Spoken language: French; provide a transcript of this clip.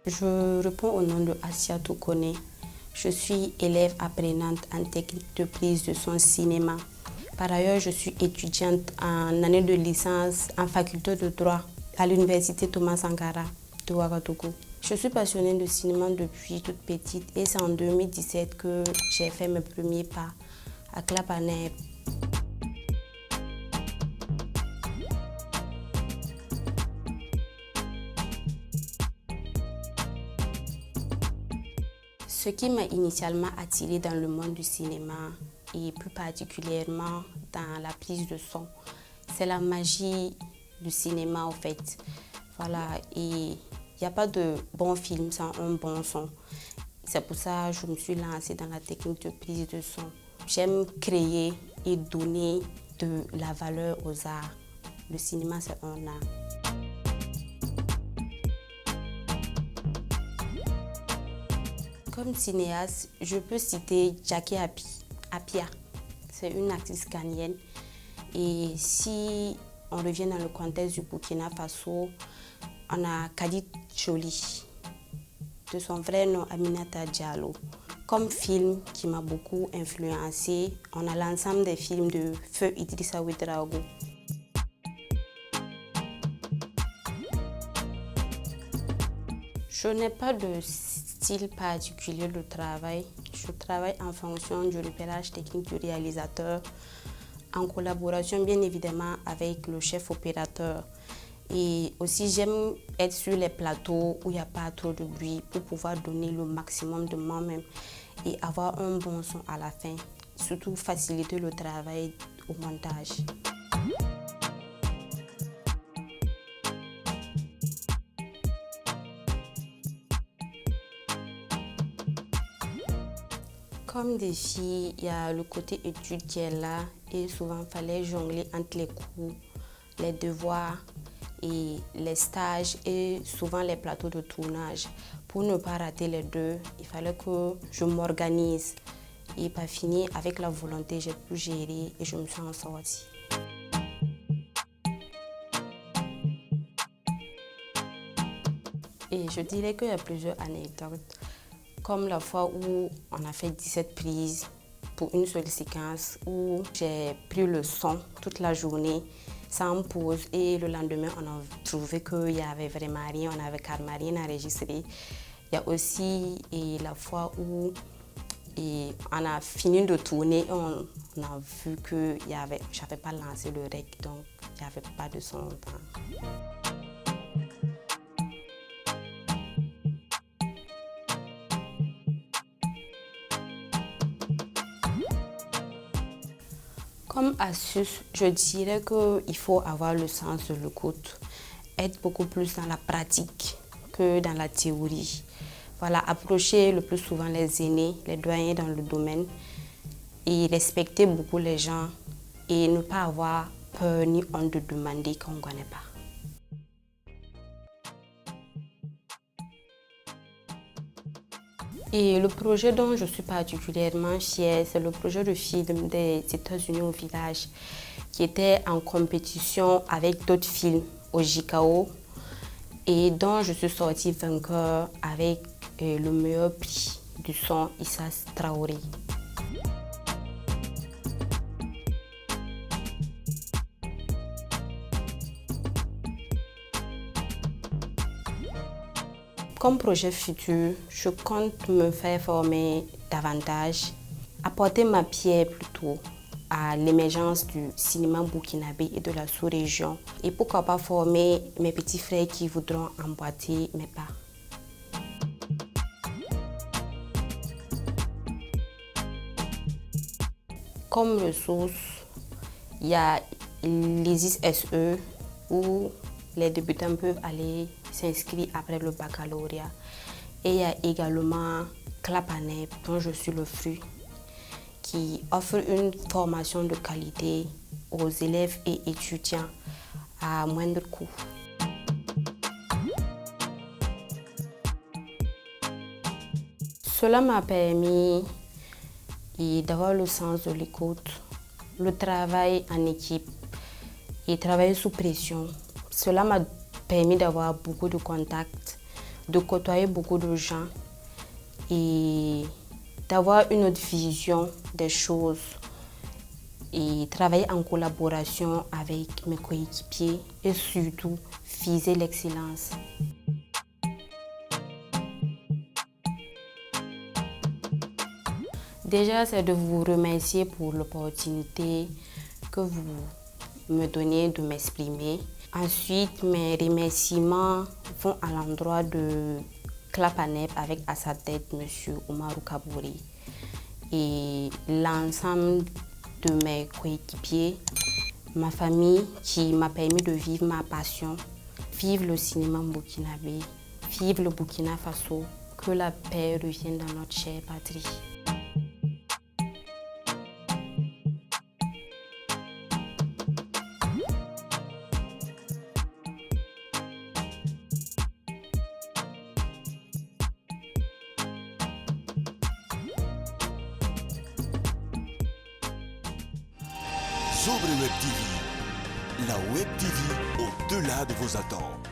Je réponds au nom de Assia Toukone. Je suis élève apprenante en technique de prise de son cinéma. Par ailleurs, je suis étudiante en année de licence en faculté de droit à l'université Thomas Sankara de Ouagadougou. Je suis passionnée de cinéma depuis toute petite et c'est en 2017 que j'ai fait mes premiers pas à Clapanède. Ce qui m'a initialement attirée dans le monde du cinéma et plus particulièrement dans la prise de son, c'est la magie du cinéma en fait. Voilà, et il n'y a pas de bon film sans un bon son. C'est pour ça que je me suis lancée dans la technique de prise de son. J'aime créer et donner de la valeur aux arts. Le cinéma, c'est un art. Comme cinéaste, je peux citer Jackie Appiah. C'est une actrice ghanéenne. Et si on revient dans le contexte du Burkina Faso, on a Kadi Jolie, de son vrai nom Aminata Diallo. Comme film qui m'a beaucoup influencée, on a l'ensemble des films de Feu Idrissa Ouédraogo. Je n'ai pas de style particulier de travail. Je travaille en fonction du repérage technique du réalisateur, en collaboration bien évidemment avec le chef opérateur. Et aussi j'aime être sur les plateaux où il n'y a pas trop de bruit pour pouvoir donner le maximum de moi-même et avoir un bon son à la fin. Surtout faciliter le travail au montage. Comme défi, il y a le côté étude qui est là et souvent il fallait jongler entre les cours, les devoirs et les stages et souvent les plateaux de tournage. Pour ne pas rater les deux, il fallait que je m'organise et pas fini avec la volonté, j'ai pu gérer et je me suis en sortie. Et je dirais qu'il y a plusieurs anecdotes. Comme la fois où on a fait 17 prises pour une seule séquence, où j'ai pris le son toute la journée sans pause et le lendemain on a trouvé qu'il n'y avait vraiment rien, on n'avait carrément rien enregistré. Il y a aussi la fois où on a fini de tourner et on a vu que je n'avais pas lancé le rec, donc il n'y avait pas de son. Comme astuce, je dirais qu'il faut avoir le sens de l'écoute, être beaucoup plus dans la pratique que dans la théorie. Voilà, approcher le plus souvent les aînés, les doyens dans le domaine et respecter beaucoup les gens et ne pas avoir peur ni honte de demander qu'on ne connaît pas. Et le projet dont je suis particulièrement fière, c'est le projet de film des États-Unis au village qui était en compétition avec d'autres films au JKO et dont je suis sortie vainqueur avec le meilleur prix du son Issa Traoré. Comme projet futur, je compte me faire former davantage, apporter ma pierre plutôt à l'émergence du cinéma burkinabé et de la sous-région. Et pourquoi pas former mes petits frères qui voudront emboîter mes pas. Comme ressources, il y a l'ISIS SE où les débutants peuvent aller s'inscrire après le baccalauréat. Et il y a également Clapanède, dont je suis le fruit, qui offre une formation de qualité aux élèves et étudiants à moindre coût. Cela m'a permis d'avoir le sens de l'écoute, le travail en équipe et travailler sous pression. Cela m'a permis d'avoir beaucoup de contacts, de côtoyer beaucoup de gens et d'avoir une autre vision des choses et travailler en collaboration avec mes coéquipiers et surtout viser l'excellence. Déjà, c'est de vous remercier pour l'opportunité que vous me donnez de m'exprimer. Ensuite, mes remerciements vont à l'endroit de Clapanep avec à sa tête M. Oumarou Kabouri et l'ensemble de mes coéquipiers, ma famille qui m'a permis de vivre ma passion, vivre le cinéma burkinabé, vivre le Burkina Faso, que la paix revienne dans notre chère patrie. Sobre Web TV, la Web TV au-delà de vos attentes.